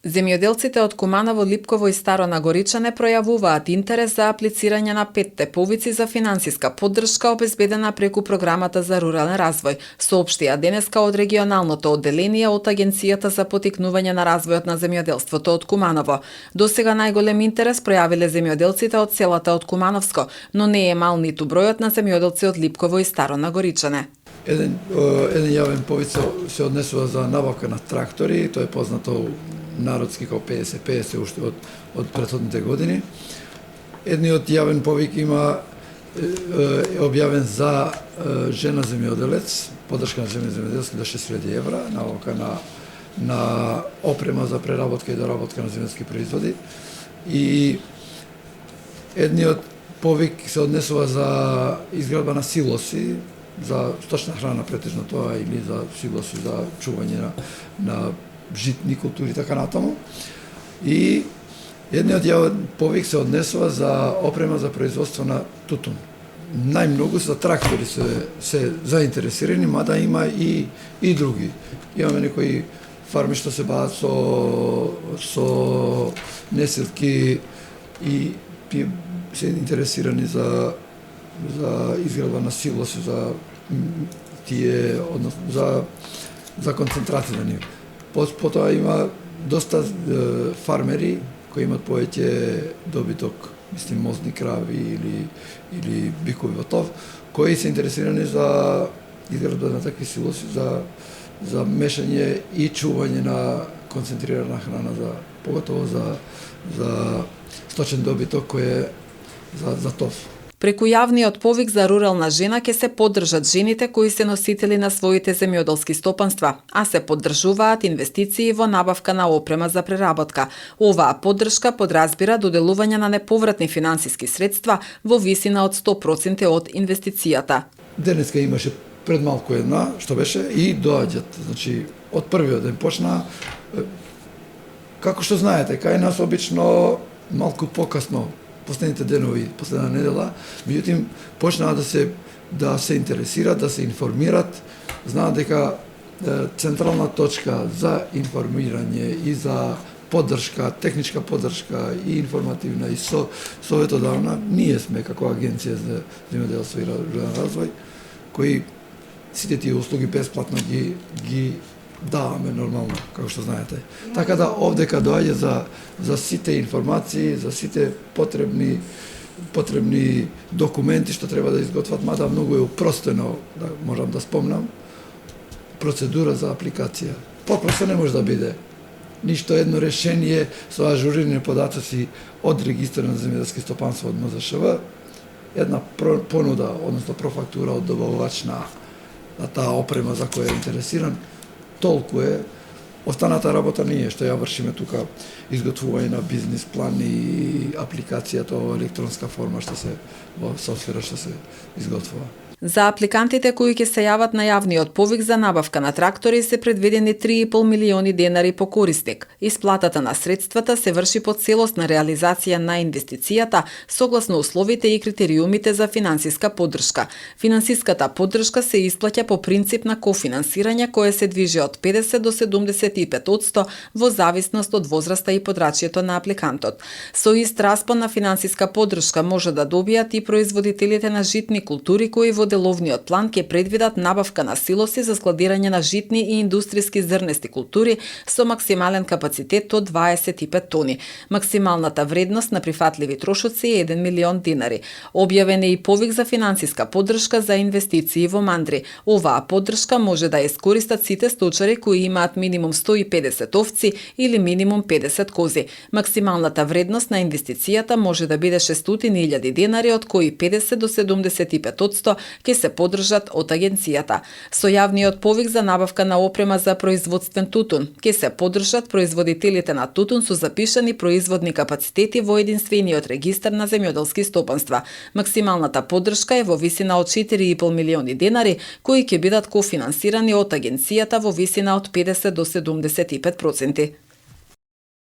Земјоделците од Куманово, Липково и Старо Нагоричане пројавуваат интерес за аплицирање на 5 повици за финансиска поддршка обезбедена преку програмата за рурален развој, соопштија денеска од регионалното одделение од Агенцијата за поттикнување на развојот на земјоделството од Куманово. Досега најголем интерес пројавиле земјоделците од селата од Кумановско, но не е мал ниту бројот на земјоделци од Липково и Старо Нагоричане. Еден јавен повиц се однесува за набавка на трактори, тоа е познато народски како 50-50 уште од претходните години. Едниот јавен повик има е објавен за жена земјоделец, поддршка на жена земјоделец до 6000 евра, набавка на опрема за преработка и доработка на земјоделски производи. И едниот повик се однесува за изградба на силоси, за сточна храна претежно тоа, или за силоси за чување на житни култури, така натаму. И едниот јавен повик се однесува за опрема за производство на тутун. Најмногу за трактори се заинтересирани, мада има и други. Имаме некои фарми што се бават со несилки и се интересирани за изградба на силоси, за тие, односно за концентрација на нив. Потоа има доста фармери кои имат повеќе добиток, мислим мозни крави или бикови во тов, кои се интересирани за изградба на такви силоси, за мешање и чување на концентрирана храна, поготово за сточен добиток кој е за тов. Преку јавниот повик за рурална жена ќе се поддржат жените кои се носители на своите земјоделски стопанства, а се поддржуваат инвестиции во набавка на опрема за преработка. Оваа поддршка подразбира доделување на неповратни финансиски средства во висина од 100% од инвестицијата. Денеска имаше пред малку една, што беше, и доаѓат. Значи, од првиот ден почна, како што знаете, кај нас обично малку покасно, последните денови, последна недела, меѓутоа почнаа да се интересираат, да се информираат, знаат дека централна точка за информирање и за поддршка, техничка поддршка и информативна и советодавна, ние сме како Агенција за земјоделство и рурален развој, кои сите тие услуги бесплатно ги даваме нормално, како што знаете. Така да овдека доаѓа за сите информации, за сите потребни документи што треба да изготват, мада многу е упростено, можам да спомнам, процедура за апликација. Попросто не може да биде. Ништо едно решение со ажурирани податоци од регистар на земјоделски стопанства од МЗШВ, една понуда, односно профактура од добавувач на таа опрема за која е интересиран, толку е. Останата работа ние што ја вршиме тука, изготвување на бизнис план и апликацијата во електронска форма што се во софтвера што се изготвува. За апликантите кои ќе се јават на јавниот повик за набавка на трактори се предвидени 3,5 милиони денари по корисник. Исплатата на средствата се врши по целосна реализација на инвестицијата согласно условите и критериумите за финансиска поддршка. Финансиската поддршка се исплаќа по принцип на кофинансирање кое се движи од 50 до 75% во зависност од возраста и подрачјето на апликантот. Со ист распон на финансиска поддршка може да добијат и производителите на житни култури кои во деловниот план ќе предвидат набавка на силоси за складирање на житни и индустријски зрнести култури со максимален капацитет од 25 тони. Максималната вредност на прифатливи трошоци е 1 милион денари. Објавен е и повик за финансиска поддршка за инвестиции во мандри. Оваа поддршка може да ја искористат сите сточари кои имаат минимум 150 овци или минимум 50 кози. Максималната вредност на инвестицијата може да биде 600.000 денари, од кои 50 до 75% ќе се поддржат од агенцијата. Со јавниот повик за набавка на опрема за производствен тутун ќе се поддржат производителите на тутун со запишани производни капацитети во единствениот регистар на земјоделски стопанства. Максималната поддршка е во висина од 4,5 милиони денари, кои ќе бидат кофинансирани од агенцијата во висина од 50 до 75%.